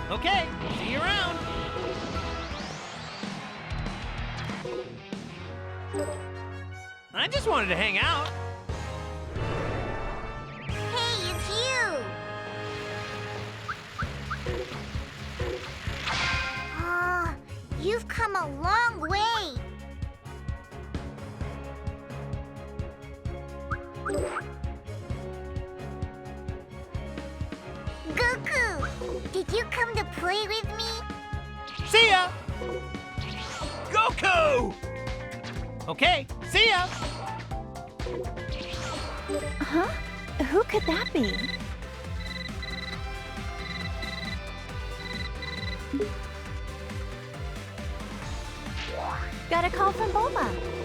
Okay, see you around. I just wanted to hang out. Hey, it's you! Oh, you've come a long way. Goku, did you come to play with me? See ya! Goku! Okay, see ya! Huh? Who could that be? Got a call from Bulma.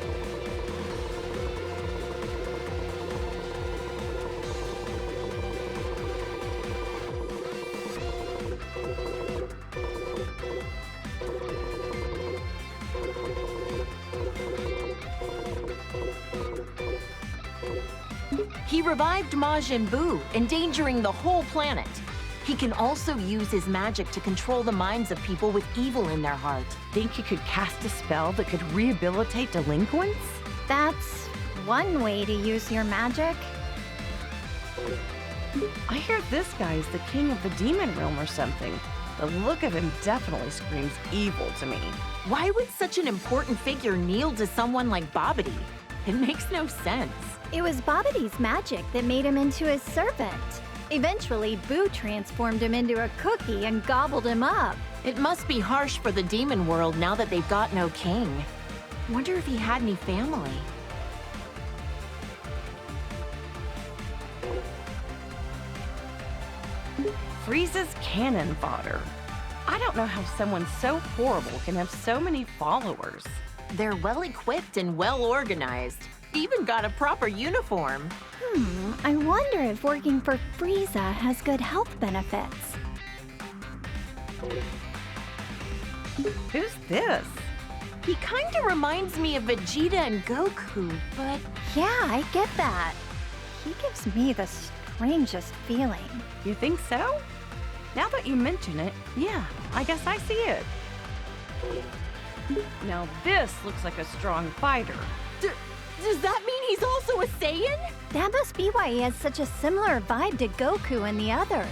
He revived Majin Buu, endangering the whole planet. He can also use his magic to control the minds of people with evil in their heart. Think you could cast a spell that could rehabilitate delinquents? That's one way to use your magic. I hear this guy is the king of the demon realm or something. The look of him definitely screams evil to me. Why would such an important figure kneel to someone like Babidi? It makes no sense. It was Babidi's magic that made him into his servant. Eventually, Boo transformed him into a cookie and gobbled him up. It must be harsh for the demon world now that they've got no king. Wonder if he had any family. Frieza's cannon fodder. I don't know how someone so horrible can have so many followers. They're well equipped and well organized. Even got a proper uniform. I wonder if working for Frieza has good health benefits. Who's this? He kinda reminds me of Vegeta and Goku, but Yeah, I get that. He gives me the strangest feeling. You think so? Now that you mention it, yeah, I guess I see it. Now this looks like a strong fighter. does that mean he's also a Saiyan? That must be why he has such a similar vibe to Goku and the others.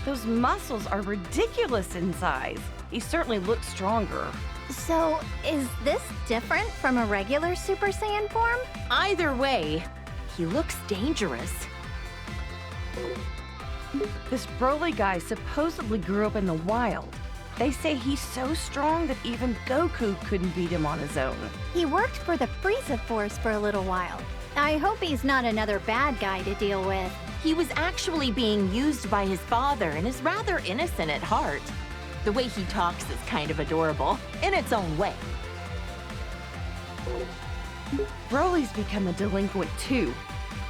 Those muscles are ridiculous in size. He certainly looks stronger. So, is this different from a regular Super Saiyan form? Either way, he looks dangerous. This Broly guy supposedly grew up in the wild. They say he's so strong that even Goku couldn't beat him on his own. He worked for the Frieza Force for a little while. I hope he's not another bad guy to deal with. He was actually being used by his father and is rather innocent at heart. The way he talks is kind of adorable, in its own way. Broly's become a delinquent too.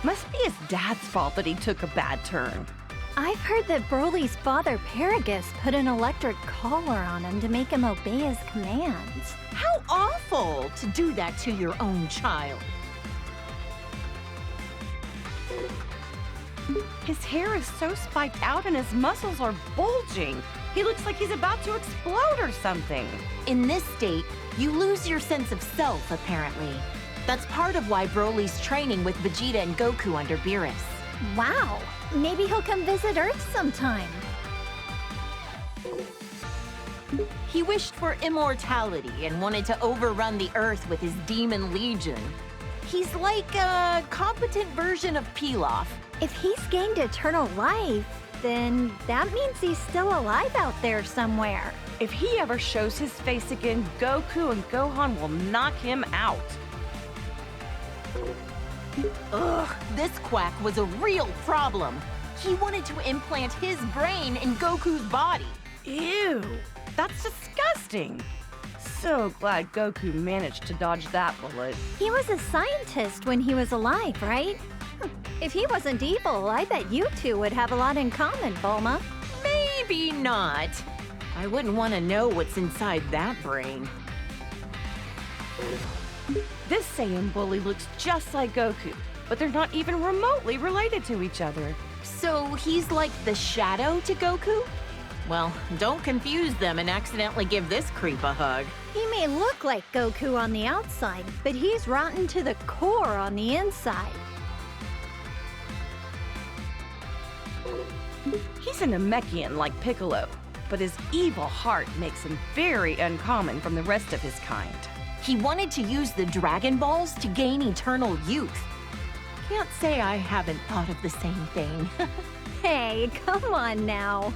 Must be his dad's fault that he took a bad turn. I've heard that Broly's father, Paragus, put an electric collar on him to make him obey his commands. How awful to do that to your own child. His hair is so spiked out and his muscles are bulging. He looks like he's about to explode or something. In this state, you lose your sense of self, apparently. That's part of why Broly's training with Vegeta and Goku under Beerus. Wow, maybe he'll come visit Earth sometime. He wished for immortality and wanted to overrun the Earth with his demon legion. He's like a competent version of Pilaf. If he's gained eternal life, then that means he's still alive out there somewhere. If he ever shows his face again, Goku and Gohan will knock him out. Ugh, this quack was a real problem. He wanted to implant his brain in Goku's body. Ew, that's disgusting. So glad Goku managed to dodge that bullet. He was a scientist when he was alive, right? If he wasn't evil, I bet you two would have a lot in common, Bulma. Maybe not. I wouldn't want to know what's inside that brain. This Saiyan bully looks just like Goku, but they're not even remotely related to each other. So he's like the shadow to Goku? Well, don't confuse them and accidentally give this creep a hug. He may look like Goku on the outside, but he's rotten to the core on the inside. He's a Namekian like Piccolo, but his evil heart makes him very uncommon from the rest of his kind. He wanted to use the Dragon Balls to gain eternal youth. Can't say I haven't thought of the same thing. Hey, come on now.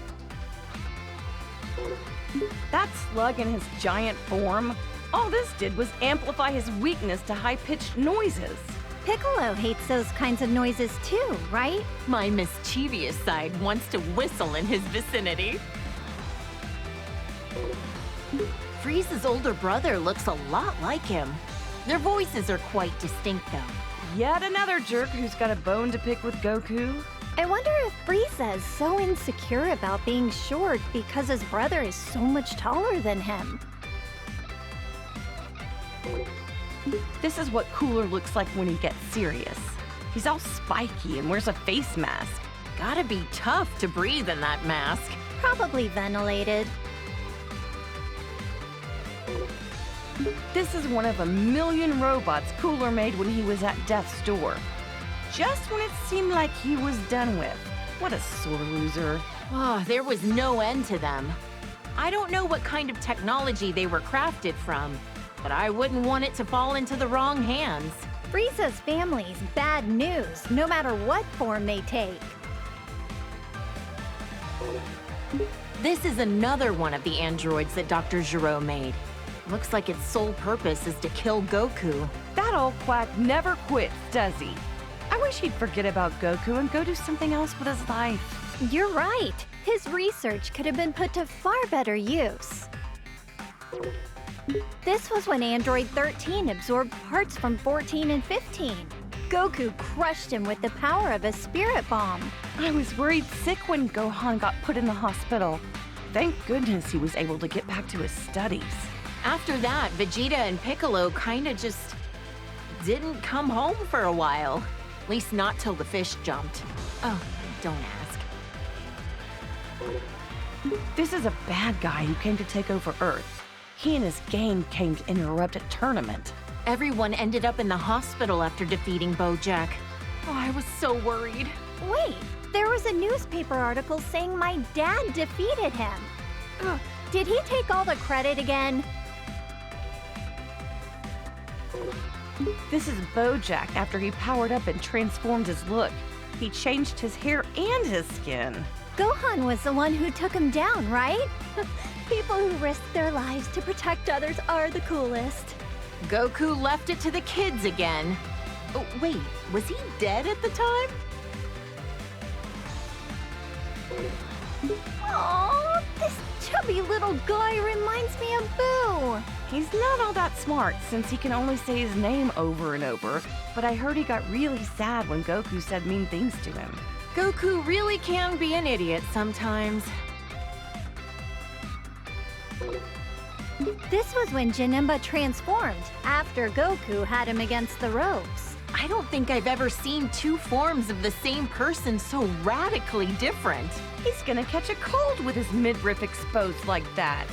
That slug in his giant form, all this did was amplify his weakness to high-pitched noises. Piccolo hates those kinds of noises too, right? My mischievous side wants to whistle in his vicinity. Frieza's older brother looks a lot like him. Their voices are quite distinct, though. Yet another jerk who's got a bone to pick with Goku. I wonder if Frieza is so insecure about being short because his brother is so much taller than him. This is what Cooler looks like when he gets serious. He's all spiky and wears a face mask. Gotta be tough to breathe in that mask. Probably ventilated. This is one of a million robots Cooler made when he was at death's door. Just when it seemed like he was done with. What a sore loser. Oh, there was no end to them. I don't know what kind of technology they were crafted from, but I wouldn't want it to fall into the wrong hands. Frieza's family's bad news, no matter what form they take. This is another one of the androids that Dr. Gero made. Looks like its sole purpose is to kill Goku. That old quack never quits, does he? I wish he'd forget about Goku and go do something else with his life. You're right. His research could have been put to far better use. This was when Android 13 absorbed parts from 14 and 15. Goku crushed him with the power of a spirit bomb. I was worried sick when Gohan got put in the hospital. Thank goodness he was able to get back to his studies. After that, Vegeta and Piccolo kinda just didn't come home for a while. At least not till the fish jumped. Oh, don't ask. This is a bad guy who came to take over Earth. He and his gang came to interrupt a tournament. Everyone ended up in the hospital after defeating Bojack. Oh, I was so worried. Wait, there was a newspaper article saying my dad defeated him. Ugh, did he take all the credit again? This is Bojack after he powered up and transformed his look. He changed his hair and his skin. Gohan was the one who took him down, right? People who risk their lives to protect others are the coolest. Goku left it to the kids again. Oh, wait, was he dead at the time? Aww, this chubby little guy reminds me of Boo. He's not all that smart since he can only say his name over and over, but I heard he got really sad when Goku said mean things to him. Goku really can be an idiot sometimes. This was when Janemba transformed, after Goku had him against the ropes. I don't think I've ever seen two forms of the same person so radically different. He's gonna catch a cold with his midriff exposed like that.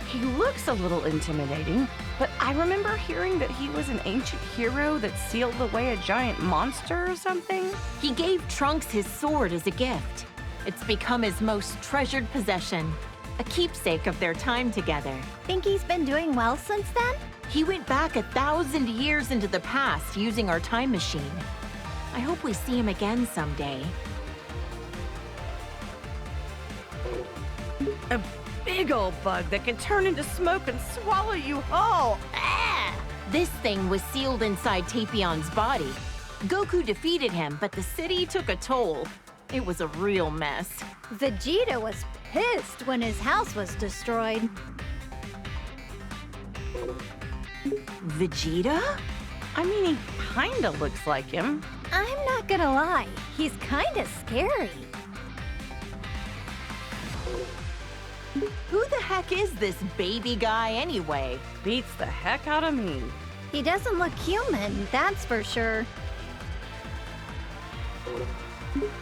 He looks a little intimidating, but I remember hearing that he was an ancient hero that sealed away a giant monster or something. He gave Trunks his sword as a gift. It's become his most treasured possession, a keepsake of their time together. Think he's been doing well since then? He went back 1,000 years into the past using our time machine. I hope we see him again someday. A big old bug that can turn into smoke and swallow you whole. Ah! This thing was sealed inside Tapion's body. Goku defeated him, but the city took a toll. It was a real mess. Vegeta was pissed when his house was destroyed. Vegeta? I mean, he kinda looks like him. I'm not gonna lie, he's kinda scary. Who the heck is this baby guy anyway? Beats the heck out of me. He doesn't look human, that's for sure.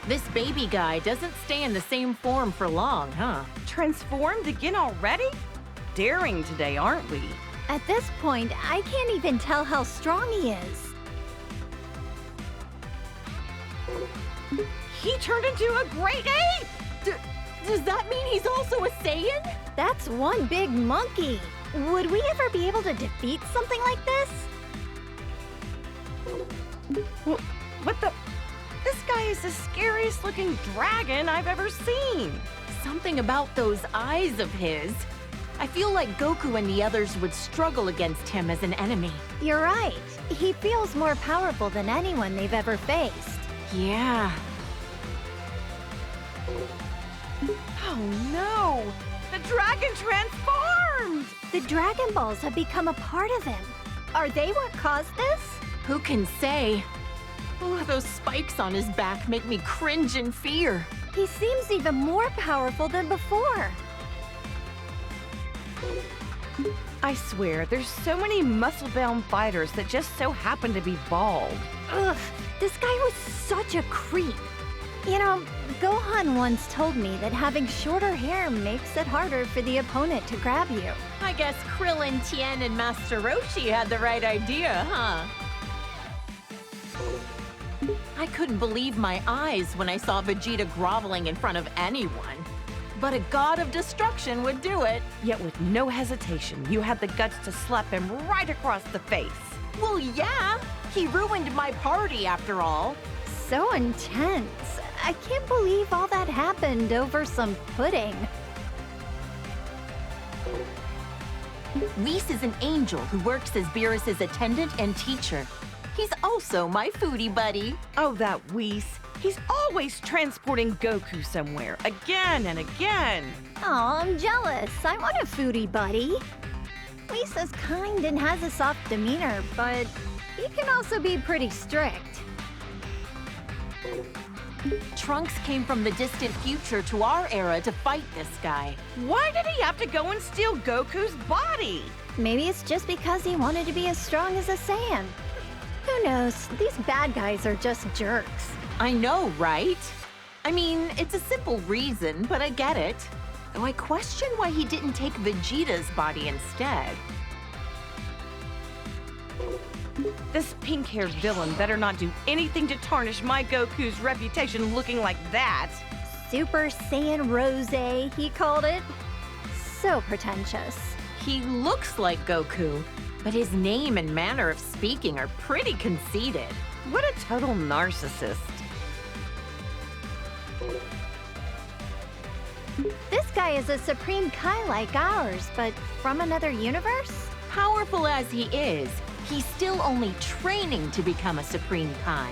This baby guy doesn't stay in the same form for long, huh? Transformed again already? Daring today, aren't we? At this point, I can't even tell how strong he is. He turned into a great ape! Does that mean he's also a Saiyan? That's one big monkey. Would we ever be able to defeat something like this? What the? This guy is the scariest looking dragon I've ever seen. Something about those eyes of his. I feel like Goku and the others would struggle against him as an enemy. You're right. He feels more powerful than anyone they've ever faced. Yeah. Oh no! The dragon transformed! The Dragon Balls have become a part of him. Are they what caused this? Who can say? Oh, those spikes on his back make me cringe in fear. He seems even more powerful than before. I swear, there's so many muscle-bound fighters that just so happen to be bald. Ugh, this guy was such a creep. You know, Gohan once told me that having shorter hair makes it harder for the opponent to grab you. I guess Krillin, Tien, and Master Roshi had the right idea, huh? I couldn't believe my eyes when I saw Vegeta groveling in front of anyone. But a god of destruction would do it. Yet with no hesitation, you had the guts to slap him right across the face. Well, yeah. He ruined my party after all. So intense. I can't believe all that happened over some pudding. Whis is an angel who works as Beerus's attendant and teacher. He's also my foodie buddy. Oh, that Whis. He's always transporting Goku somewhere, again and again. Aw, I'm jealous. I want a foodie buddy. Lisa's kind and has a soft demeanor, but he can also be pretty strict. Trunks came from the distant future to our era to fight this guy. Why did he have to go and steal Goku's body? Maybe it's just because he wanted to be as strong as a Saiyan. Who knows? These bad guys are just jerks. I know, right? I mean, it's a simple reason, but I get it. Though I question why he didn't take Vegeta's body instead. This pink-haired villain better not do anything to tarnish my Goku's reputation looking like that. Super Saiyan Rose, he called it. So pretentious. He looks like Goku, but his name and manner of speaking are pretty conceited. What a total narcissist. This guy is a Supreme Kai like ours, but from another universe? Powerful as he is, he's still only training to become a Supreme Kai.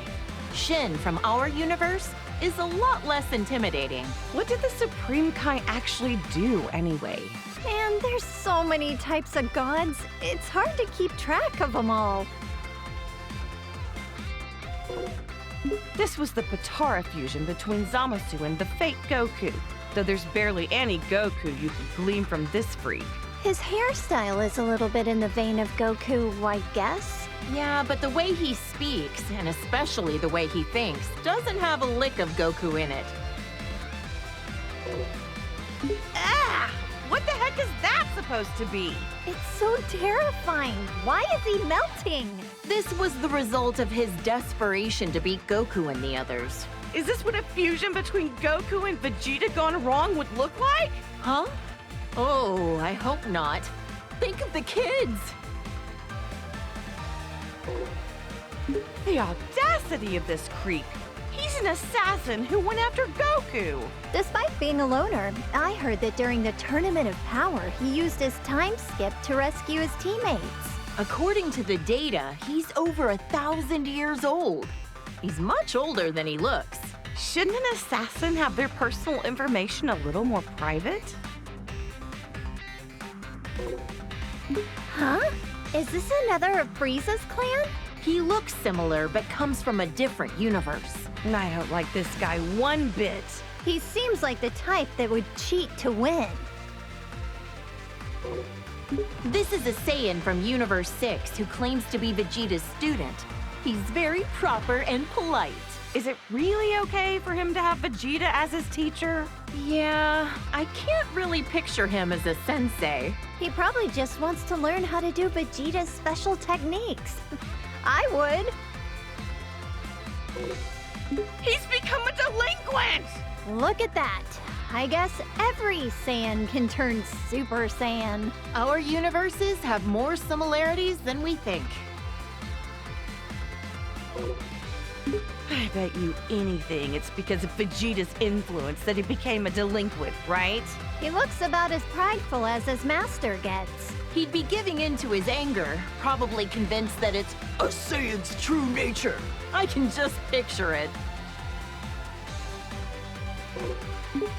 Shin from our universe is a lot less intimidating. What did the Supreme Kai actually do anyway? Man, there's so many types of gods. It's hard to keep track of them all. This was the Potara fusion between Zamasu and the fake Goku, though there's barely any Goku you could glean from this freak. His hairstyle is a little bit in the vein of Goku, I guess. Yeah, but the way he speaks, and especially the way he thinks, doesn't have a lick of Goku in it. Ah! What the heck is that supposed to be? It's so terrifying. Why is he melting? This was the result of his desperation to beat Goku and the others. Is this what a fusion between Goku and Vegeta gone wrong would look like? Huh? Oh, I hope not. Think of the kids! The audacity of this creep! He's an assassin who went after Goku! Despite being a loner, I heard that during the Tournament of Power, he used his time skip to rescue his teammates. According to the data, he's over 1,000 years old. He's much older than he looks. Shouldn't an assassin have their personal information a little more private? Huh? Is this another of Frieza's clan? He looks similar, but comes from a different universe. I don't like this guy one bit. He seems like the type that would cheat to win. This is a Saiyan from Universe 6 who claims to be Vegeta's student. He's very proper and polite. Is it really okay for him to have Vegeta as his teacher? Yeah, I can't really picture him as a sensei. He probably just wants to learn how to do Vegeta's special techniques. I would. He's become a delinquent! Look at that. I guess every Saiyan can turn Super Saiyan. Our universes have more similarities than we think. I bet you anything it's because of Vegeta's influence that he became a delinquent, right? He looks about as prideful as his master gets. He'd be giving in to his anger, probably convinced that it's a Saiyan's true nature. I can just picture it.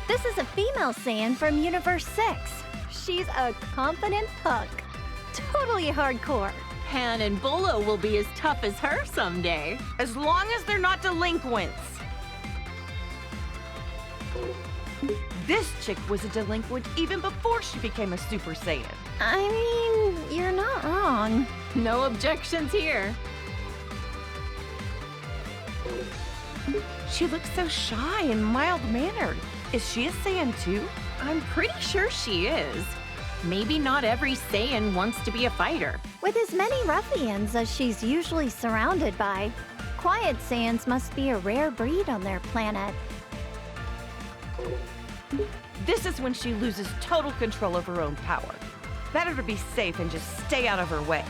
This is a female Saiyan from Universe 6. She's a confident puck. Totally hardcore. Pan and Bolo will be as tough as her someday. As long as they're not delinquents. This chick was a delinquent even before she became a Super Saiyan. I mean, you're not wrong. No objections here. She looks so shy and mild-mannered. Is she a Saiyan too? I'm pretty sure she is. Maybe not every Saiyan wants to be a fighter. With as many ruffians as she's usually surrounded by, quiet Saiyans must be a rare breed on their planet. This is when she loses total control of her own power. Better to be safe and just stay out of her way.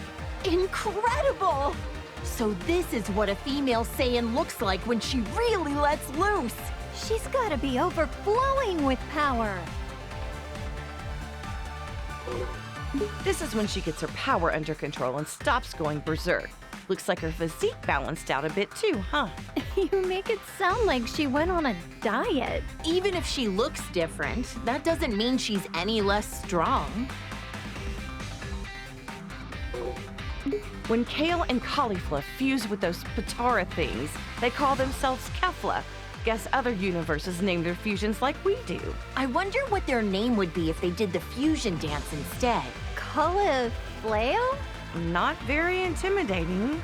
Incredible! So this is what a female Saiyan looks like when she really lets loose. She's gotta be overflowing with power. This is when she gets her power under control and stops going berserk. Looks like her physique balanced out a bit too, huh? You make it sound like she went on a diet. Even if she looks different, that doesn't mean she's any less strong. When kale and cauliflower fuse with those Patara things, they call themselves Kefla. Guess other universes name their fusions like we do. I wonder what their name would be if they did the fusion dance instead. Cauliflower? Not very intimidating.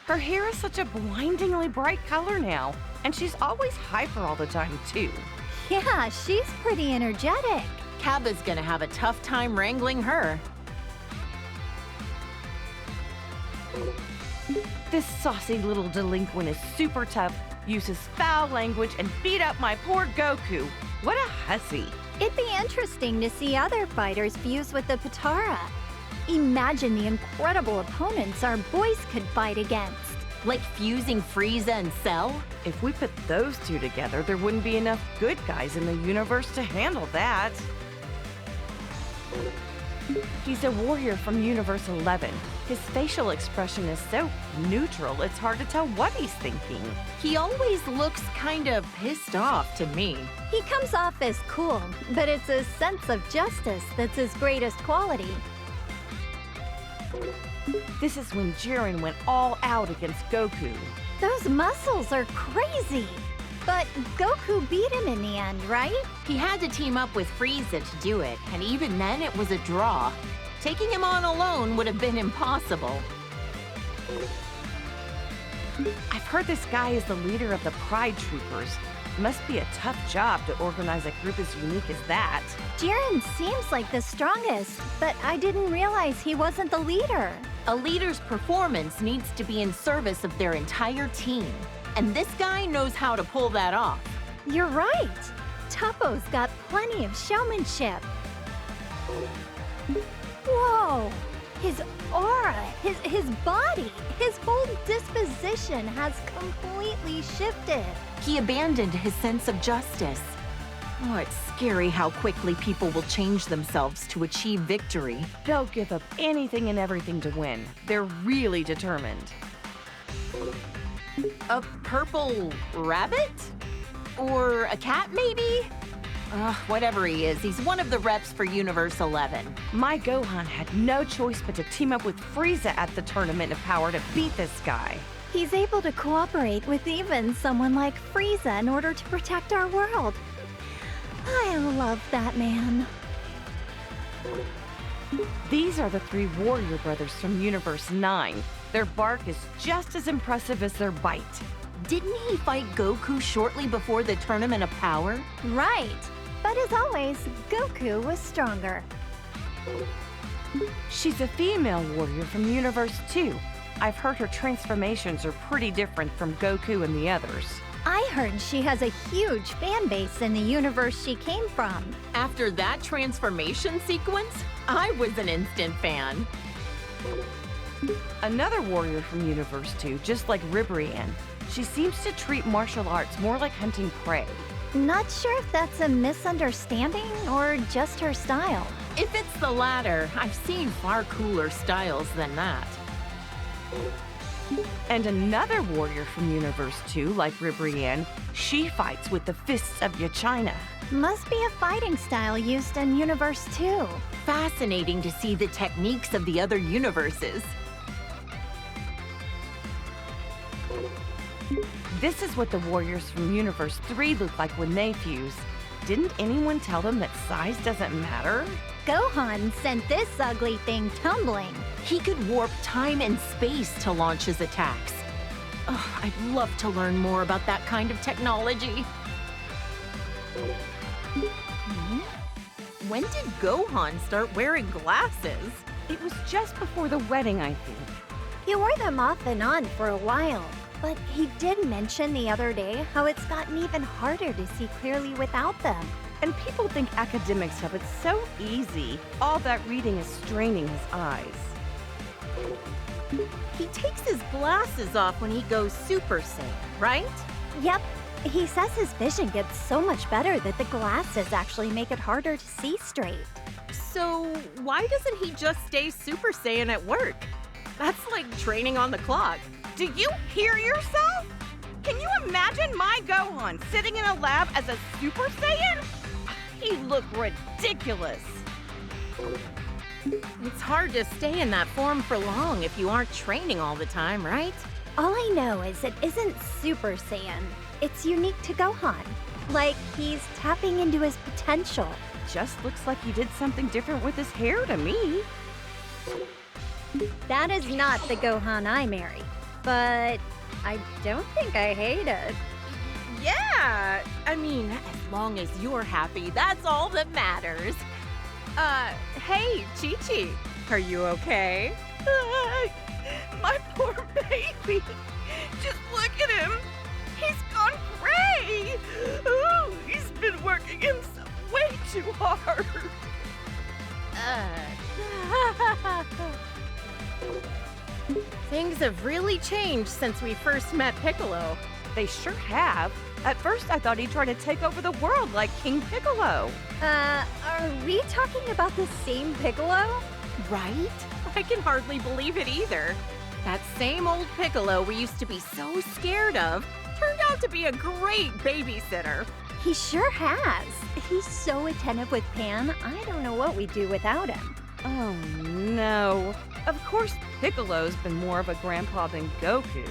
Her hair is such a blindingly bright color now, and she's always hyper all the time too. Yeah, she's pretty energetic. Cabba's gonna have a tough time wrangling her. This saucy little delinquent is super tough, uses foul language, and beat up my poor Goku. What a hussy. It'd be interesting to see other fighters fuse with the Patara. Imagine the incredible opponents our boys could fight against. Like fusing Frieza and Cell? If we put those two together, there wouldn't be enough good guys in the universe to handle that. He's a warrior from Universe 11. His facial expression is so neutral, it's hard to tell what he's thinking. He always looks kind of pissed off to me. He comes off as cool, but it's his sense of justice that's his greatest quality. This is when Jiren went all out against Goku. Those muscles are crazy. But Goku beat him in the end, right? He had to team up with Frieza to do it, and even then it was a draw. Taking him on alone would have been impossible. I've heard this guy is the leader of the Pride Troopers. Must be a tough job to organize a group as unique as that. Jiren seems like the strongest, but I didn't realize he wasn't the leader. A leader's performance needs to be in service of their entire team. And this guy knows how to pull that off. You're right. Toppo's got plenty of showmanship. Whoa! His aura, his body, his whole disposition has completely shifted. He abandoned his sense of justice. Oh, it's scary how quickly people will change themselves to achieve victory. They'll give up anything and everything to win. They're really determined. A purple rabbit? Or a cat, maybe? Whatever he is, he's one of the reps for Universe 11. My Gohan had no choice but to team up with Frieza at the Tournament of Power to beat this guy. He's able to cooperate with even someone like Frieza in order to protect our world. I love that man. These are the three warrior brothers from Universe 9. Their bark is just as impressive as their bite. Didn't he fight Goku shortly before the Tournament of Power? Right. But as always, Goku was stronger. She's a female warrior from Universe 2. I've heard her transformations are pretty different from Goku and the others. I heard she has a huge fan base in the universe she came from. After that transformation sequence, I was an instant fan. Another warrior from Universe 2, just like Ribrianne. She seems to treat martial arts more like hunting prey. Not sure if that's a misunderstanding or just her style. If it's the latter, I've seen far cooler styles than that. And another warrior from Universe 2, like Ribrianne, she fights with the fists of Yachina. Must be a fighting style used in Universe 2. Fascinating to see the techniques of the other universes. This is what the warriors from Universe 3 look like when they fuse. Didn't anyone tell them that size doesn't matter? Gohan sent this ugly thing tumbling. He could warp time and space to launch his attacks. Oh, I'd love to learn more about that kind of technology. When did Gohan start wearing glasses? It was just before the wedding, I think. He wore them off and on for a while. But he did mention the other day how it's gotten even harder to see clearly without them. And people think academics have it so easy. All that reading is straining his eyes. He takes his glasses off when he goes Super Saiyan, right? Yep, he says his vision gets so much better that the glasses actually make it harder to see straight. So why doesn't he just stay Super Saiyan at work? That's like training on the clock. Do you hear yourself? Can you imagine my Gohan sitting in a lab as a Super Saiyan? He'd look ridiculous. It's hard to stay in that form for long if you aren't training all the time, right? All I know is it isn't Super Saiyan. It's unique to Gohan. Like he's tapping into his potential. Just looks like he did something different with his hair to me. That is not the Gohan I married. But I don't think I hate it. Yeah, I mean, as long as you're happy, that's all that matters. Hey, Chi-Chi, are you okay? My poor baby. Just look at him. He's gone gray. Ooh, he's been working himself way too hard. Things have really changed since we first met Piccolo. They sure have. At first, I thought he'd try to take over the world like King Piccolo. Are we talking about the same Piccolo? Right? I can hardly believe it either. That same old Piccolo we used to be so scared of turned out to be a great babysitter. He sure has. He's so attentive with Pan, I don't know what we'd do without him. Oh, no. Of course, Piccolo's been more of a grandpa than Goku.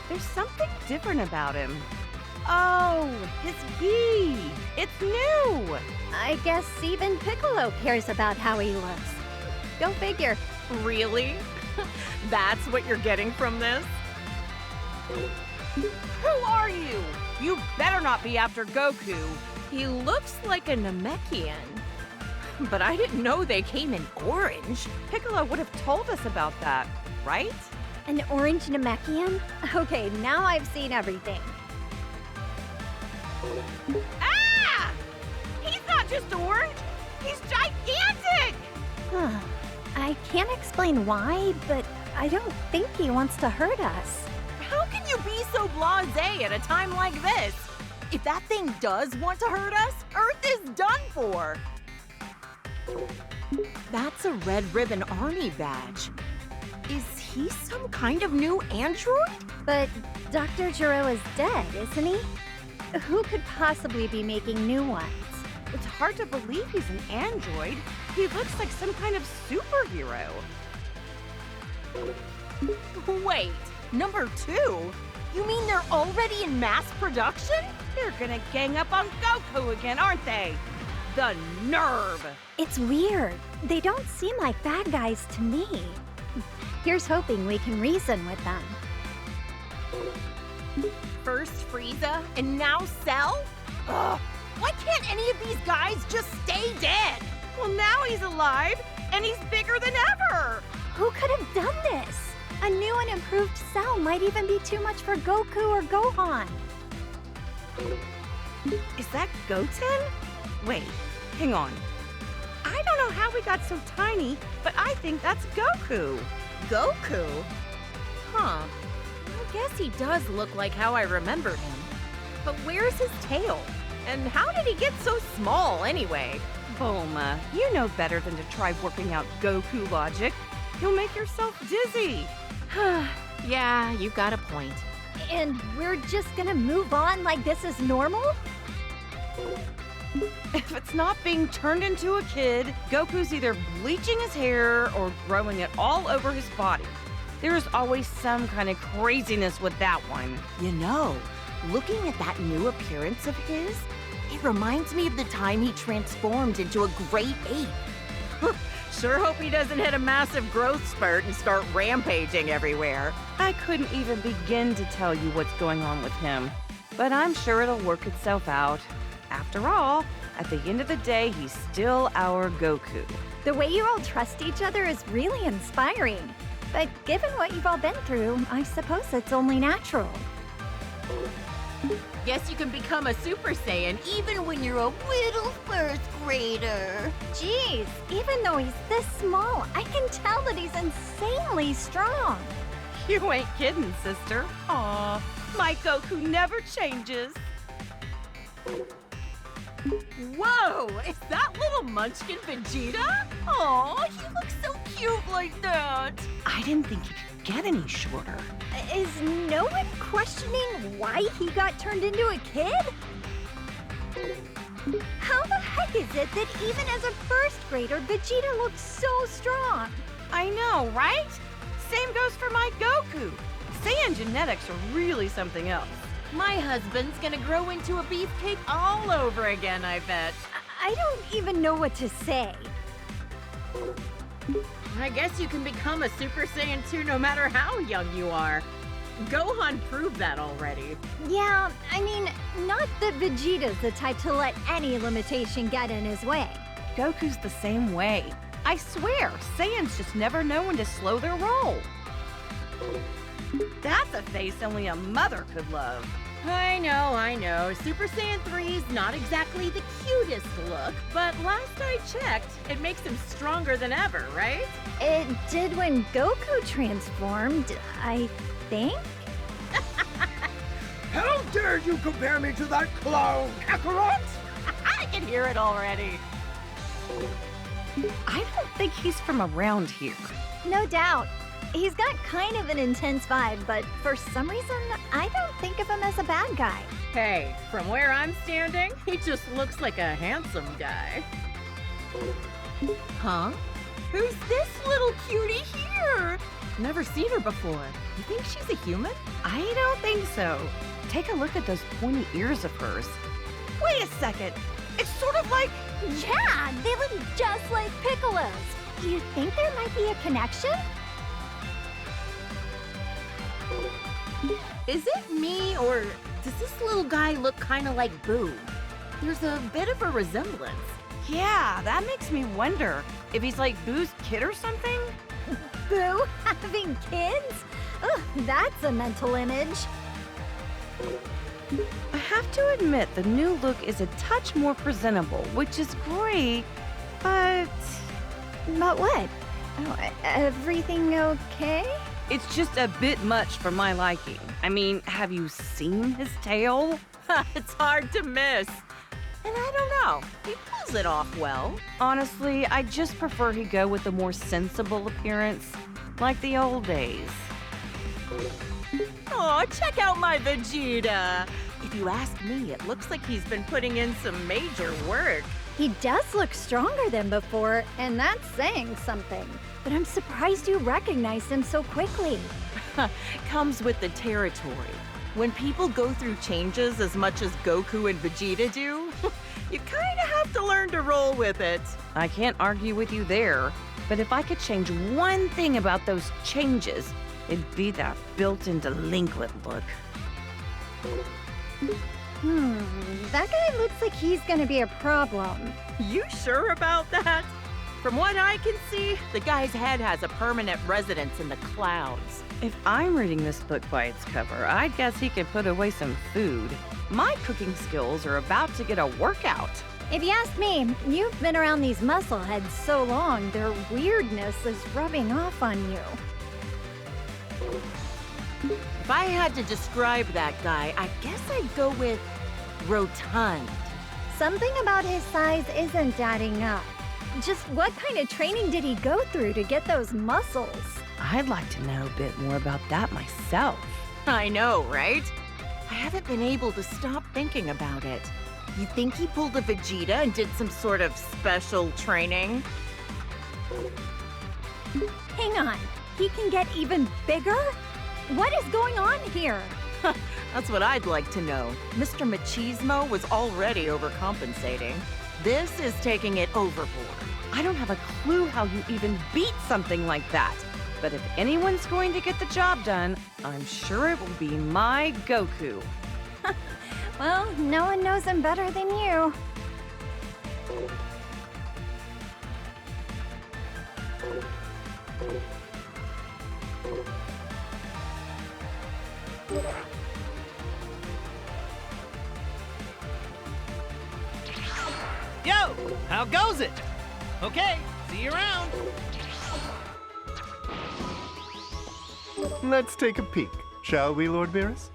There's something different about him. Oh, his gi. It's new. I guess even Piccolo cares about how he looks. Go figure. Really? That's what you're getting from this? Who are you? You better not be after Goku. He looks like a Namekian. But I didn't know they came in orange. Piccolo would have told us about that, right? An orange Namekian? Okay, now I've seen everything. Ah! He's not just orange. He's gigantic! I can't explain why, but I don't think he wants to hurt us. How can you be so blasé at a time like this? If that thing does want to hurt us, Earth is done for. That's a Red Ribbon Army badge. Is he some kind of new android? But Dr. Gero is dead, isn't he? Who could possibly be making new ones? It's hard to believe he's an android. He looks like some kind of superhero. Wait, number 2? You mean they're already in mass production? They're gonna gang up on Goku again, aren't they? The nerve! It's weird. They don't seem like bad guys to me. Here's hoping we can reason with them. First Frieza, and now Cell? Ugh, why can't any of these guys just stay dead? Well, now he's alive, and he's bigger than ever. Who could have done this? A new and improved Cell might even be too much for Goku or Gohan. Is that Goten? Wait, hang on. I don't know how he got so tiny, but I think that's Goku. Goku? Huh. I guess he does look like how I remember him. But where's his tail? And how did he get so small anyway? Bulma, you know better than to try working out Goku logic. You'll make yourself dizzy. Yeah, you've got a point. And we're just gonna move on like this is normal? If it's not being turned into a kid, Goku's either bleaching his hair or growing it all over his body. There's always some kind of craziness with that one. You know, looking at that new appearance of his, it reminds me of the time he transformed into a great ape. Sure hope he doesn't hit a massive growth spurt and start rampaging everywhere. I couldn't even begin to tell you what's going on with him, but I'm sure it'll work itself out. After all, at the end of the day, he's still our Goku. The way you all trust each other is really inspiring. But given what you've all been through, I suppose it's only natural. Guess you can become a Super Saiyan even when you're a little first grader. Jeez, even though he's this small, I can tell that he's insanely strong. You ain't kidding, sister. Aw, my Goku never changes. Whoa, is that little munchkin Vegeta? Aw, he looks so cute like that. I didn't think he could get any shorter. Is no one questioning why he got turned into a kid? How the heck is it that even as a first grader, Vegeta looks so strong? I know, right? Same goes for my Goku. Saiyan genetics are really something else. My husband's gonna grow into a beefcake all over again, I bet. I don't even know what to say. I guess you can become a Super Saiyan 2 no matter how young you are. Gohan proved that already. Yeah, I mean, not that Vegeta's the type to let any limitation get in his way. Goku's the same way. I swear, Saiyans just never know when to slow their roll. That's a face only a mother could love. I know. Super Saiyan 3's not exactly the cutest look, but last I checked, it makes him stronger than ever, right? It did when Goku transformed, I think? How dare you compare me to that clown, Kakarot? I can hear it already. I don't think he's from around here. No doubt. He's got kind of an intense vibe, but for some reason, I don't think of him as a bad guy. Hey, from where I'm standing, he just looks like a handsome guy. Huh? Who's this little cutie here? Never seen her before. You think she's a human? I don't think so. Take a look at those pointy ears of hers. Wait a second. It's sort of like... Yeah, they look just like Piccolo's. Do you think there might be a connection? Is it me, or does this little guy look kind of like Boo? There's a bit of a resemblance. Yeah, that makes me wonder if he's like Boo's kid or something. Boo having kids? Ugh, that's a mental image. I have to admit, the new look is a touch more presentable, which is great, but... But what? Oh, everything okay? It's just a bit much for my liking. I mean, have you seen his tail? It's hard to miss. And I don't know, he pulls it off well. Honestly, I just prefer he go with a more sensible appearance, like the old days. Aw, check out my Vegeta. If you ask me, it looks like he's been putting in some major work. He does look stronger than before, and that's saying something. But I'm surprised you recognized him so quickly. Comes with the territory. When people go through changes as much as Goku and Vegeta do, you kind of have to learn to roll with it. I can't argue with you there. But if I could change one thing about those changes, it'd be that built-in delinquent look. That guy looks like he's gonna be a problem. You sure about that? From what I can see, the guy's head has a permanent residence in the clouds. If I'm reading this book by its cover, I'd guess he could put away some food. My cooking skills are about to get a workout. If you ask me, you've been around these muscleheads so long, their weirdness is rubbing off on you. If I had to describe that guy, I guess I'd go with rotund. Something about his size isn't adding up. Just what kind of training did he go through to get those muscles? I'd like to know a bit more about that myself. I know, right? I haven't been able to stop thinking about it. You think he pulled a Vegeta and did some sort of special training? Hang on, he can get even bigger? What is going on here? That's what I'd like to know. Mr. Machismo was already overcompensating. This is taking it overboard. I don't have a clue how you even beat something like that. But if anyone's going to get the job done, I'm sure it will be my Goku. Well, no one knows him better than you. Yo, how goes it? Okay, see you around. Let's take a peek, shall we, Lord Beerus?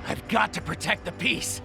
I've got to protect the peace.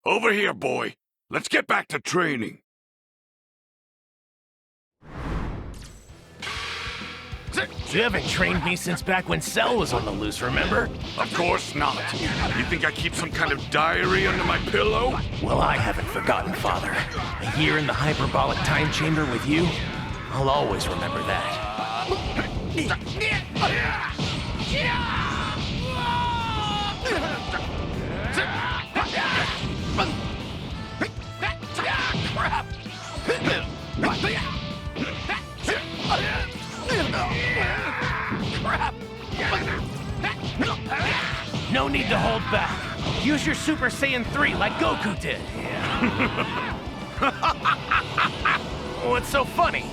Over here, boy. Let's get back to training. You haven't trained me since back when Cell was on the loose, remember? Of course not. You think I keep some kind of diary under my pillow? Well, I haven't forgotten, Father. A year in the hyperbolic time chamber with you, I'll always remember that. No need to hold back. Use your Super Saiyan 3 like Goku did. What's so funny?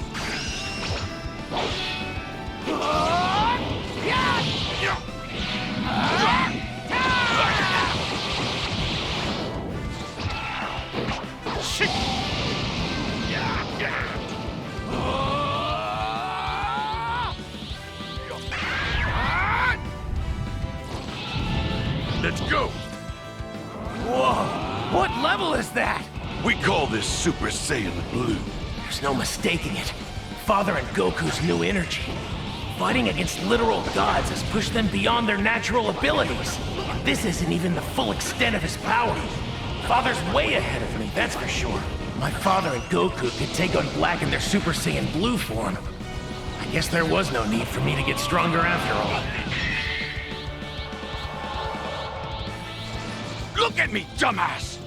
Let's go! Whoa! What level is that? We call this Super Saiyan Blue. There's no mistaking it. Father and Goku's new energy. Fighting against literal gods has pushed them beyond their natural abilities. And this isn't even the full extent of his power. Father's way ahead of me, that's for sure. My father and Goku could take on Black in their Super Saiyan Blue form. I guess there was no need for me to get stronger after all. Look at me, dumbass!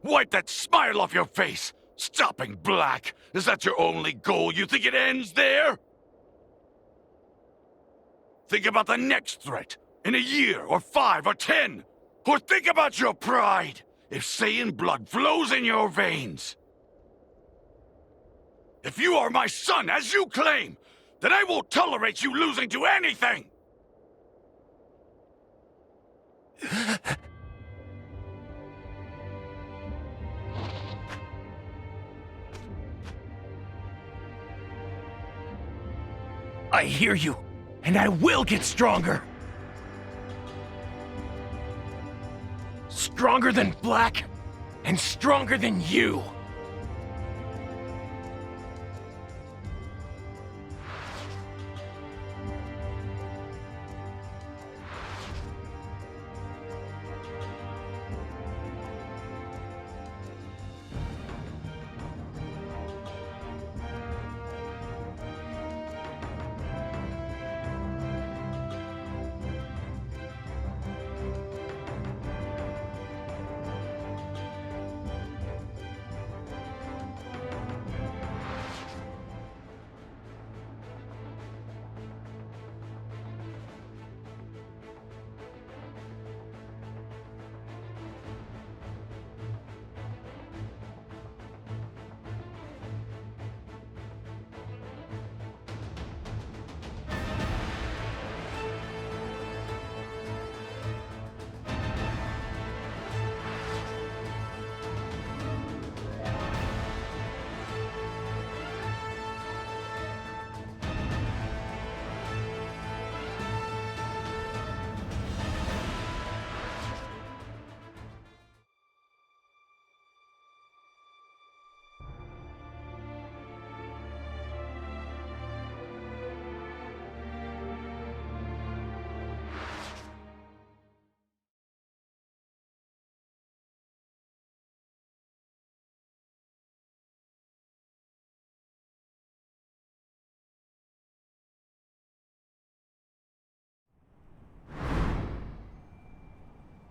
Wipe that smile off your face! Stopping Black! Is that your only goal? You think it ends there? Think about the next threat. In a year, or 5, or 10. Or think about your pride. If Saiyan blood flows in your veins. If you are my son, as you claim, then I won't tolerate you losing to anything! I hear you, and I will get stronger! Stronger than Black, and stronger than you!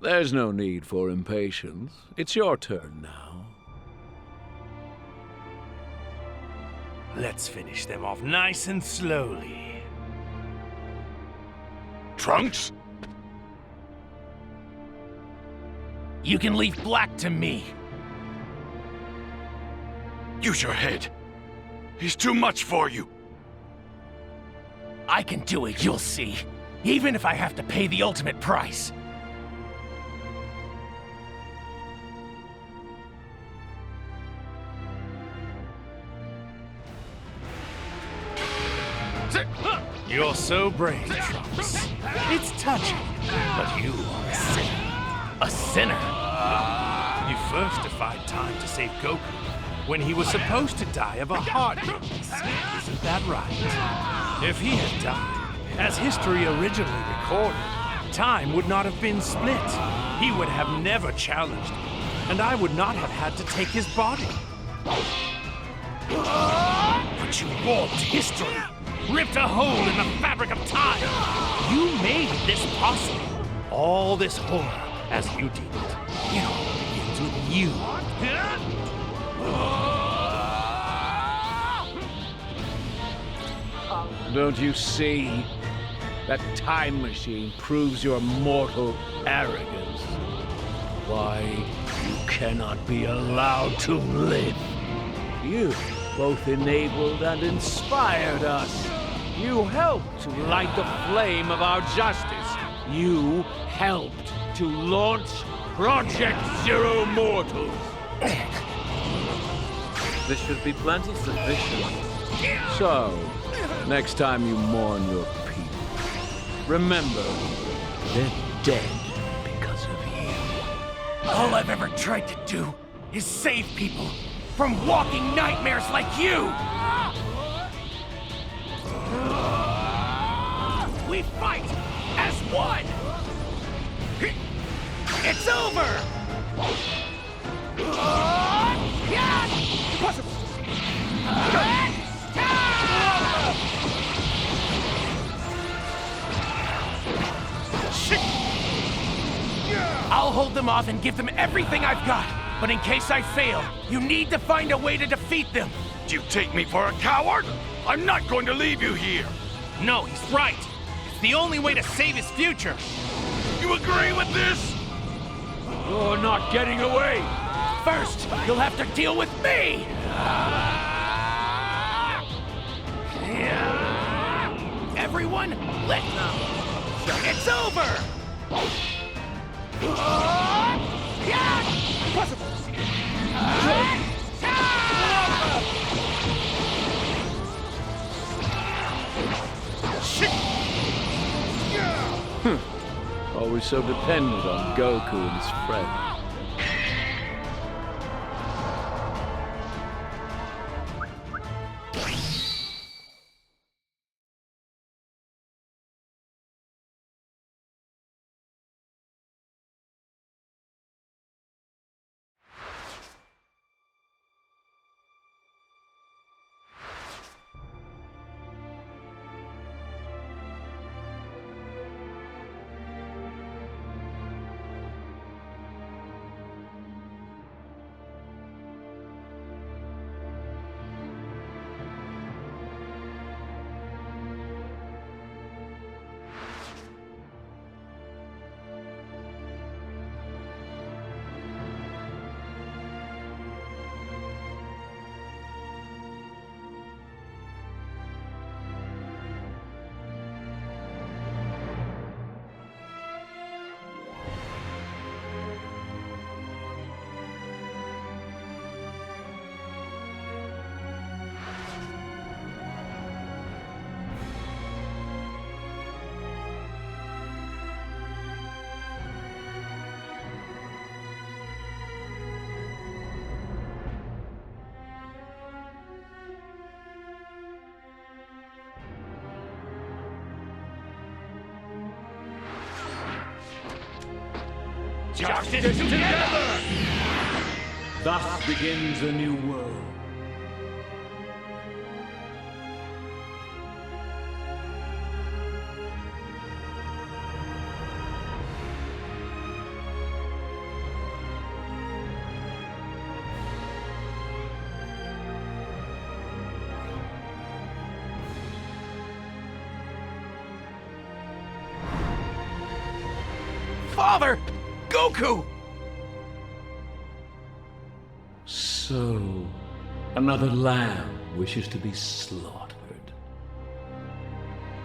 There's no need for impatience. It's your turn now. Let's finish them off nice and slowly. Trunks? You can leave Black to me. Use your head. He's too much for you. I can do it, you'll see. Even if I have to pay the ultimate price. You're so brave, Trunks. It's touching, but you are a sinner. A sinner? You first defied time to save Goku when he was supposed to die of a heart disease. Isn't that right? If he had died, as history originally recorded, time would not have been split. He would have never challenged me, and I would not have had to take his body. But you warped history. Ripped a hole in the fabric of time! You made this possible! All this horror, as you deem it, it all begins with you. Don't you see? That time machine proves your mortal arrogance. Why, you cannot be allowed to live. You both enabled and inspired us. You helped to light the flame of our justice. You helped to launch Project Zero Mortals. This should be plenty sufficient. So, next time you mourn your people, remember, they're dead because of you. All I've ever tried to do is save people from walking nightmares like you! We fight as one! It's over! Impossible! I'll hold them off and give them everything I've got. But in case I fail, you need to find a way to defeat them. Do you take me for a coward? I'm not going to leave you here. No, he's right. It's the only way to save his future. You agree with this? You're not getting away! First, you'll have to deal with me! Everyone, let go! It's over! Impossible! Always so dependent on Goku and his friends. Justice together! Thus begins a new world. Father! Goku! So, another lamb wishes to be slaughtered.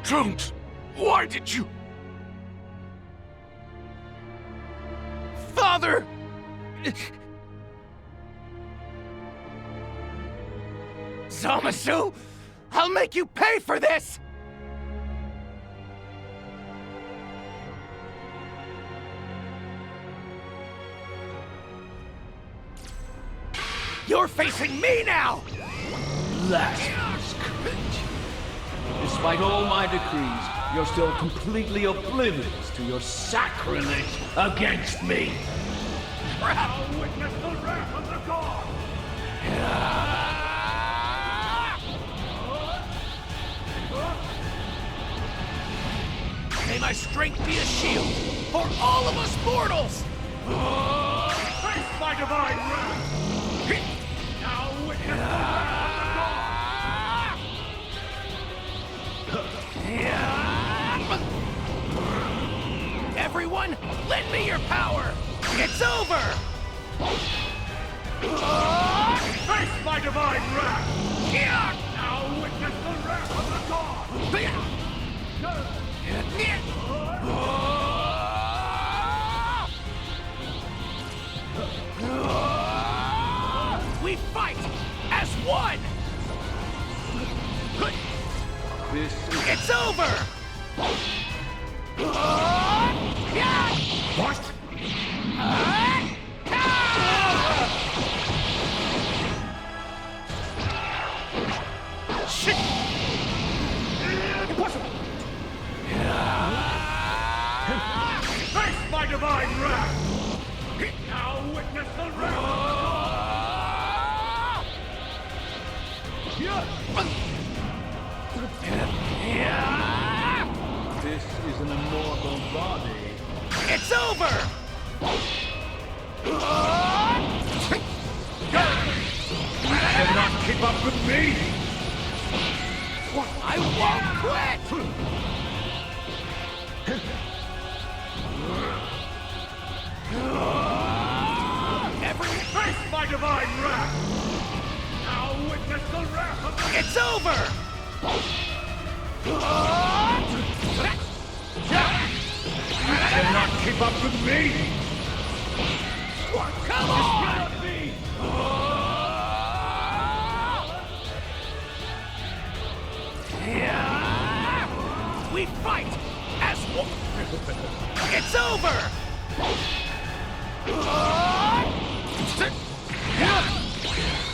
Trunks, why did you... Father! Zamasu! I'll make you pay for this! You're facing me now! Blasphemous creature. Despite all my decrees, you're still completely oblivious to your sacrilege against me. I'll witness the wrath of the god! May my strength be a shield for all of us mortals! Face my divine wrath! Now witness the wrath of the god! Everyone, lend me your power! It's over! Face my divine wrath! Now witness the wrath of the god! This is... It's over! What? Shit! Impossible! Face my divine wrath! Now witness the wrath! This is an immortal body. It's over! You cannot keep up with me! I won't quit! Face my divine wrath! Now witness the wrath of the... It's over! You cannot keep up with me! Come on! We fight as one! It's over!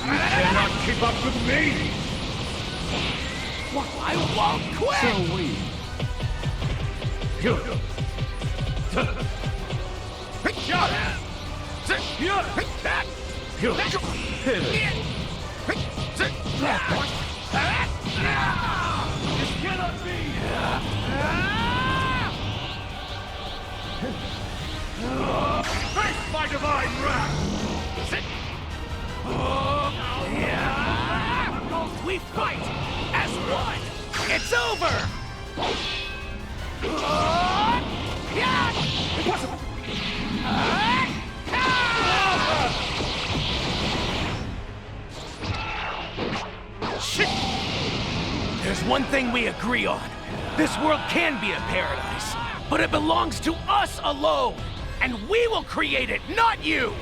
You cannot keep up with me! I won't quit! So weak. This cannot be! Face my divine wrath! We fight as one! It's over! Impossible! Shit! There's one thing we agree on. This world can be a paradise, but it belongs to us alone. And we will create it, not you!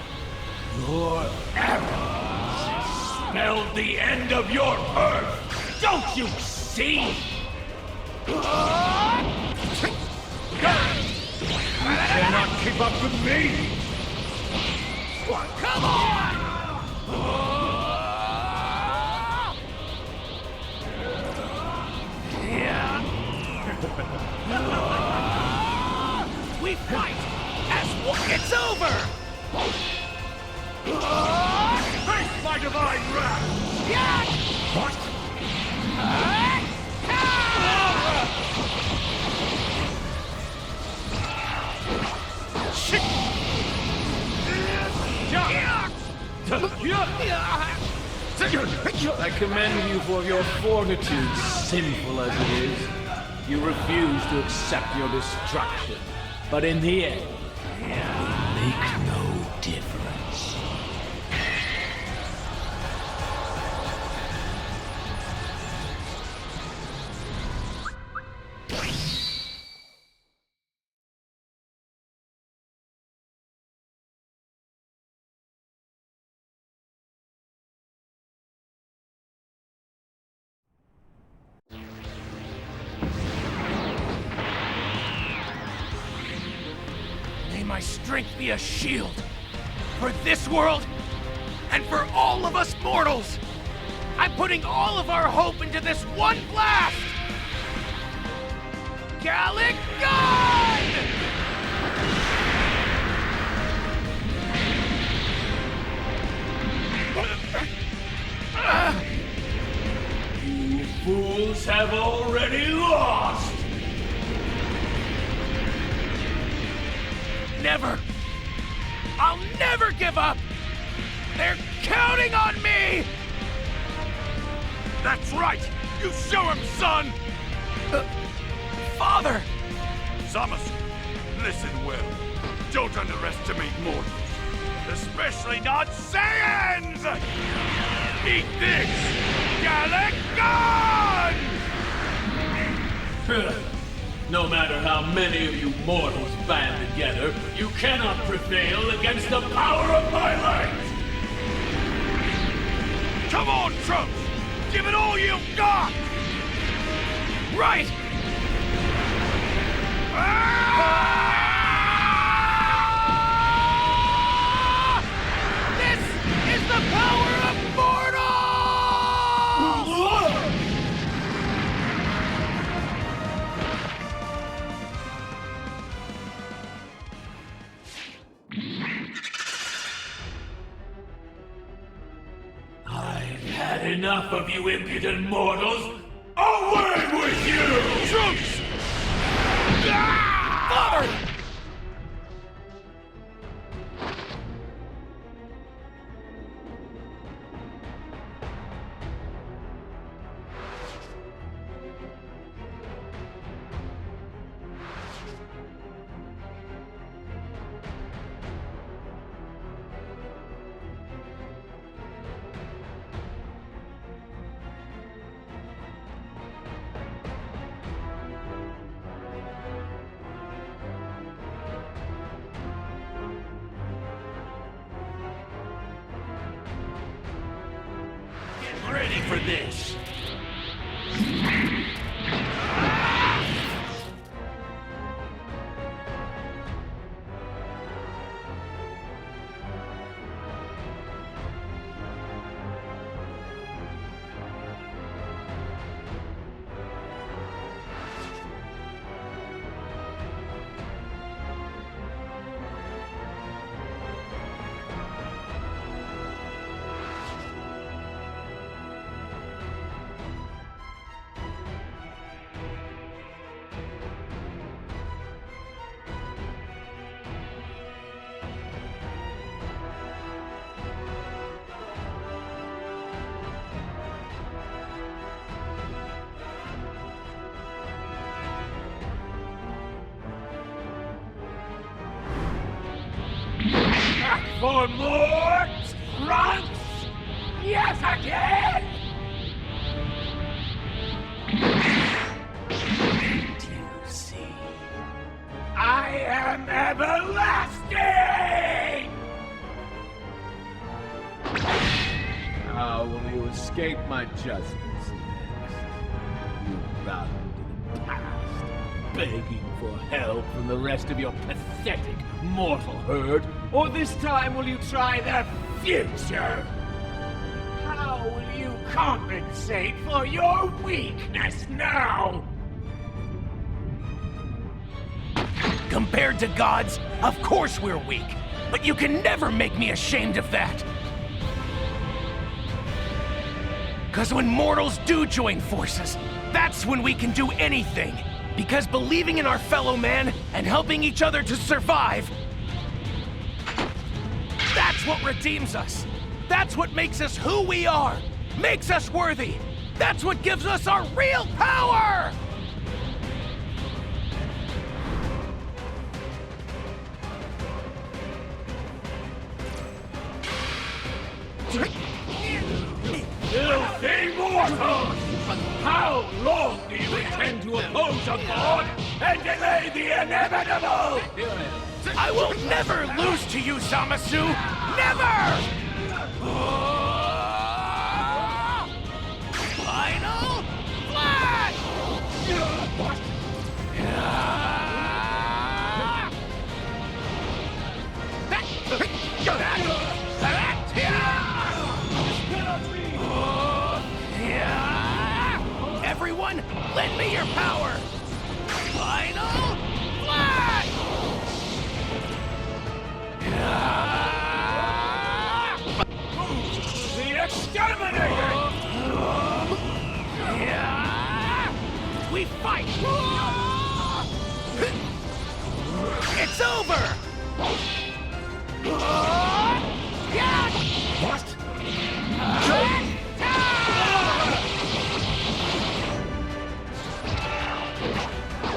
Your arrogance spelled the end of your earth! Don't you see? You cannot keep up with me! Come on! We fight as one! It's over! Face my divine wrath! What? Shit! I commend you for your fortitude, sinful as it is. You refuse to accept your destruction. But in the end, it will make no difference. May my strength be a shield for this world and for all of us mortals. I'm putting all of our hope into this one blast! Gallic Gun! You fools have already lost! Never! I'll never give up! They're counting on me! That's right! You show him, son! Father! Samus, listen well. Don't underestimate mortals. Especially not Saiyans! Eat this! Gallic Gun! No matter how many of you mortals band together, you cannot prevail against the power of my light! Come on, Trunks! Give it all you've got! Right! This is the power of mortals! I've had enough of you impudent mortals! Away with you! Troops! Father! Ready for this! For more trunks? Yes, again! Do you see? I am everlasting! How will you escape my justice next? You bound to the past, begging for help from the rest of your pathetic mortal herd? Or this time will you try the future? How will you compensate for your weakness now? Compared to gods, of course we're weak. But you can never make me ashamed of that. 'Cause when mortals do join forces, that's when we can do anything. Because believing in our fellow man and helping each other to survive, that's what redeems us. That's what makes us who we are. Makes us worthy. That's what gives us our real power! Filthy mortals! How long do you intend to oppose a god and delay the inevitable? I will never lose to you, Zamasu! Never! Final Flash! Everyone, lend me your power! Final Flash! The exterminator! We fight! It's over! What?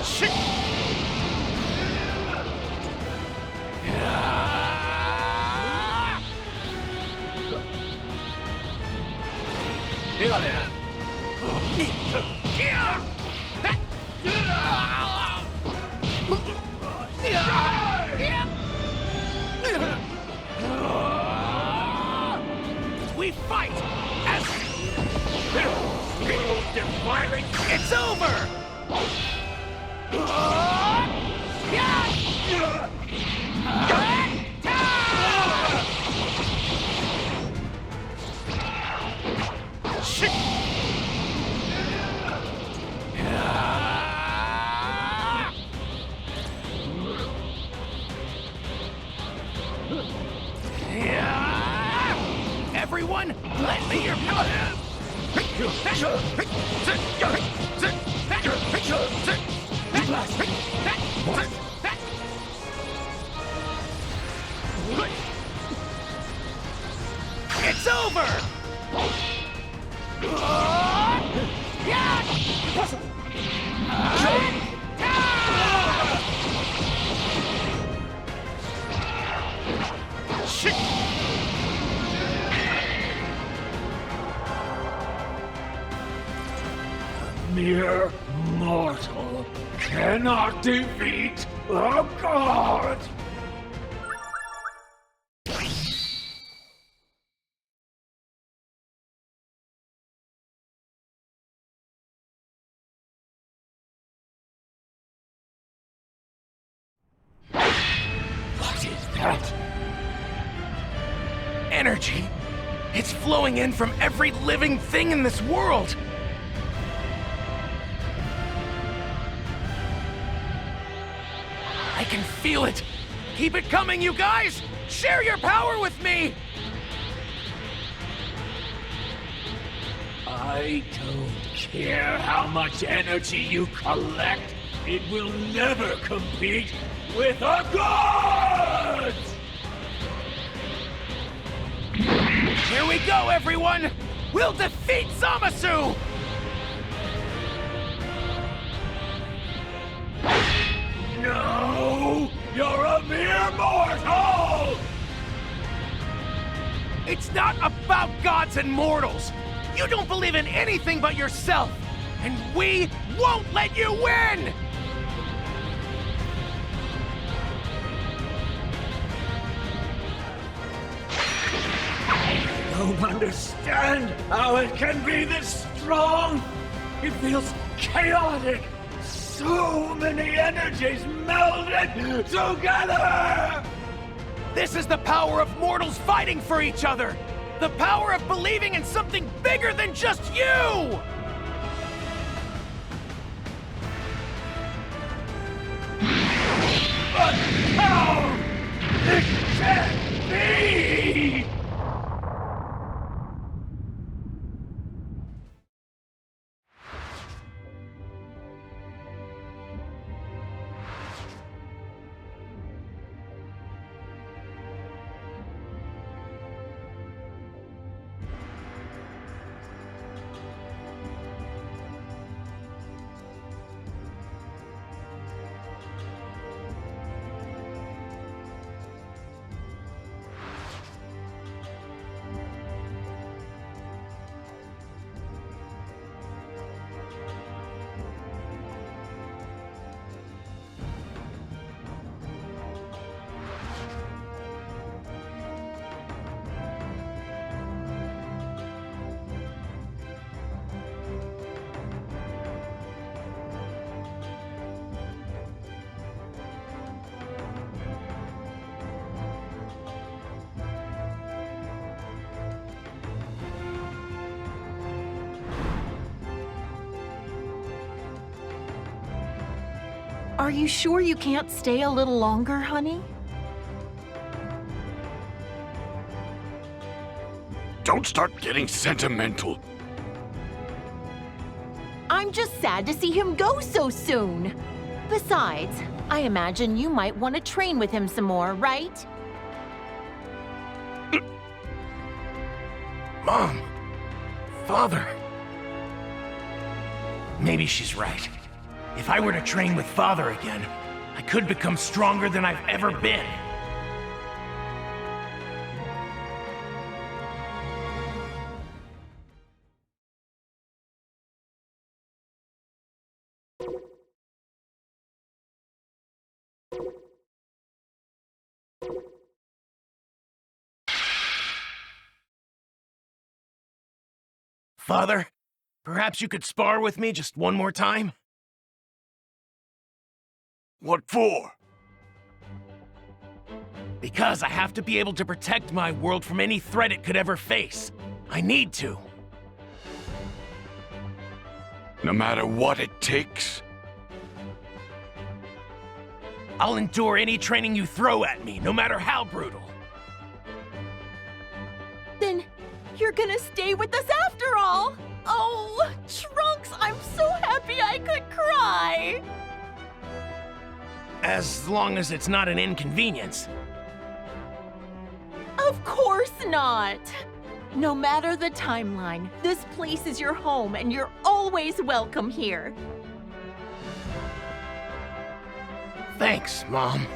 Shit! We fight as... Defiling! It's over! mortal cannot defeat a god! What is that? Energy! It's flowing in from every living thing in this world! I can feel it! Keep it coming, you guys! Share your power with me! I don't care how much energy you collect, it will never compete with a god! Here we go, everyone! We'll defeat Zamasu! No! You're a mere mortal! It's not about gods and mortals! You don't believe in anything but yourself! And we won't let you win! I don't understand how it can be this strong! It feels chaotic! So many energies melded together! This is the power of mortals fighting for each other! The power of believing in something bigger than just you! But how? It can't be! Are you sure you can't stay a little longer, honey? Don't start getting sentimental. I'm just sad to see him go so soon. Besides, I imagine you might want to train with him some more, right? Mom! Father! Maybe she's right. If I were to train with Father again, I could become stronger than I've ever been. Father, perhaps you could spar with me just one more time? What for? Because I have to be able to protect my world from any threat it could ever face. I need to. No matter what it takes? I'll endure any training you throw at me, no matter how brutal. Then you're gonna stay with us after all! Oh, Trunks, I'm so happy I could cry! As long as it's not an inconvenience. Of course not! No matter the timeline, this place is your home and you're always welcome here. Thanks, Mom.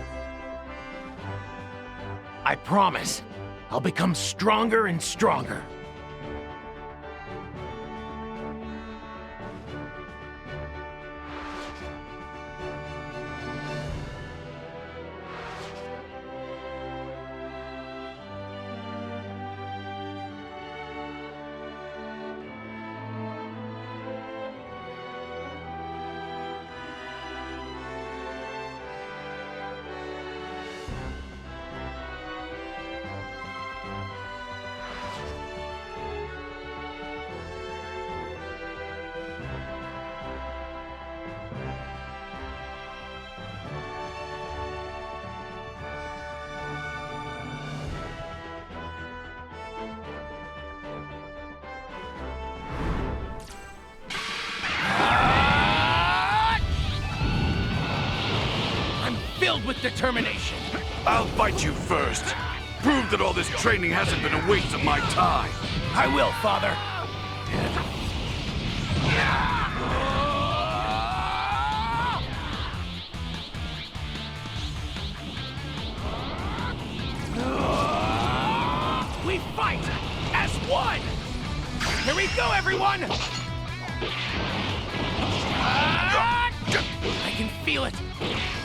I promise, I'll become stronger and stronger. filled with determination. I'll fight you first. Prove that all this training hasn't been a waste of my time. I will, Father. We fight as one! Here we go, everyone! I can feel it.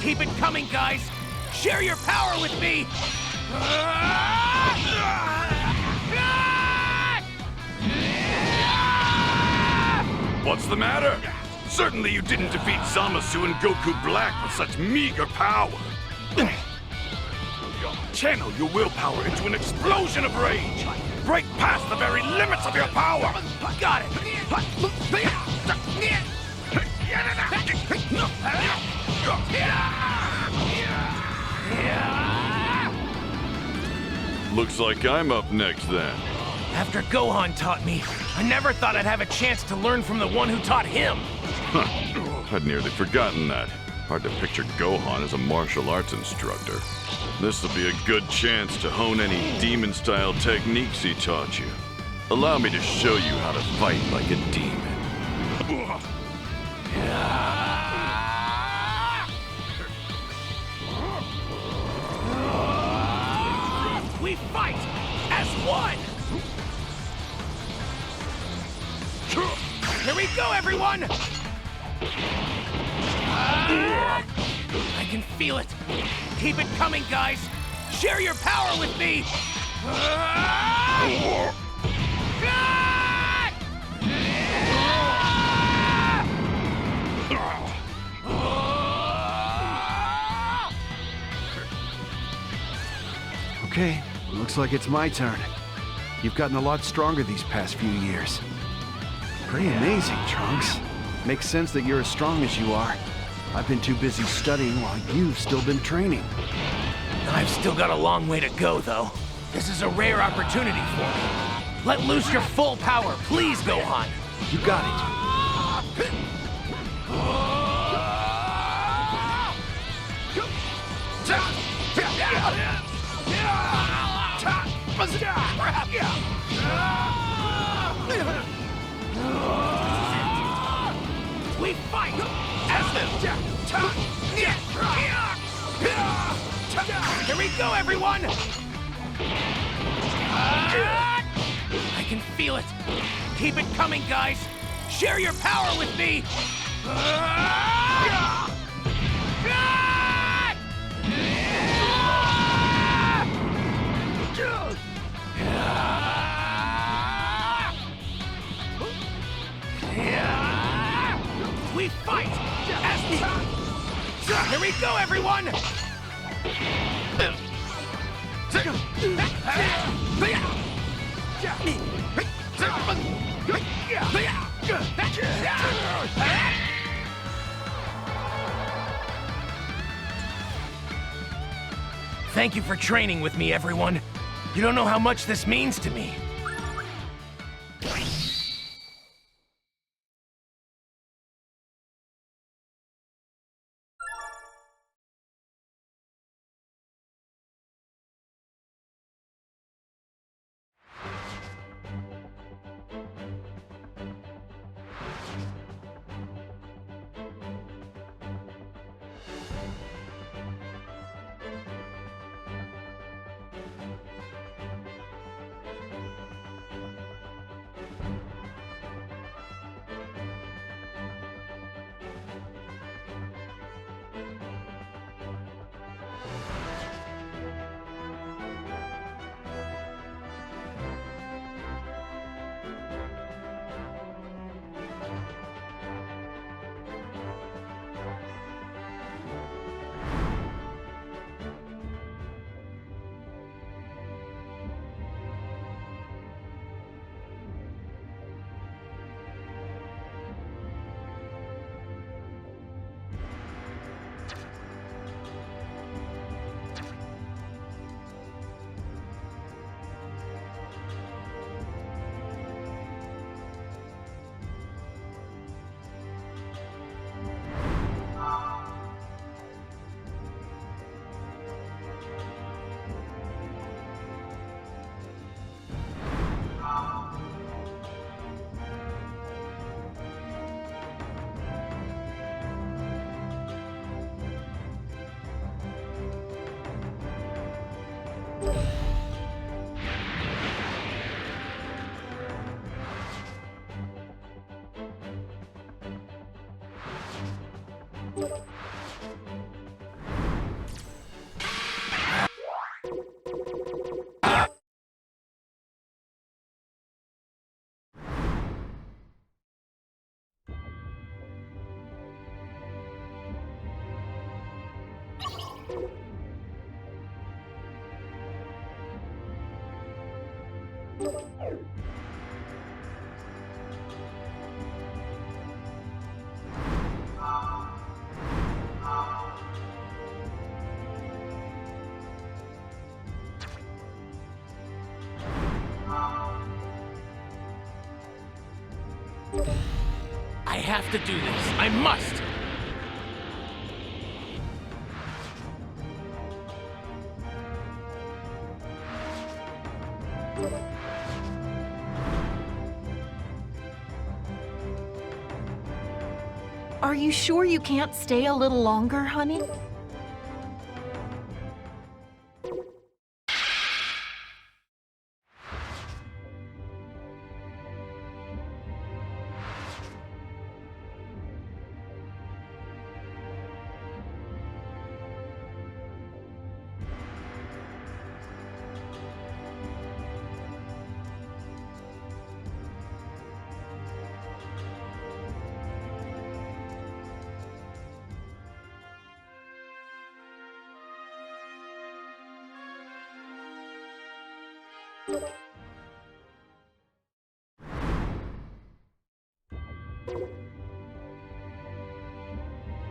Keep it coming, guys. Share your power with me. What's the matter? Certainly you didn't defeat Zamasu and Goku Black with such meager power. Channel your willpower into an explosion of rage. Break past the very limits of your power. Got it. Looks like I'm up next then. After Gohan taught me, I never thought I'd have a chance to learn from the one who taught him. Huh. I'd nearly forgotten that. Hard to picture Gohan as a martial arts instructor. This'll be a good chance to hone any demon-style techniques he taught you. Allow me to show you how to fight like a demon. We fight as one! Here we go, everyone! I can feel it. Keep it coming, guys. Share your power with me. Okay, looks like it's my turn. You've gotten a lot stronger these past few years. Pretty amazing, Trunks. Makes sense that you're as strong as you are. I've been too busy studying while you've still been training. I've still got a long way to go, though. This is a rare opportunity for me. Let loose your full power, please, Gohan. You got it. We fight as the... Here we go, everyone! I can feel it. Keep it coming, guys. Share your power with me. We fight as the... Here we go, everyone! Thank you for training with me, everyone. You don't know how much this means to me. I have to do this. I must! Are you sure you can't stay a little longer, honey?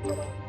you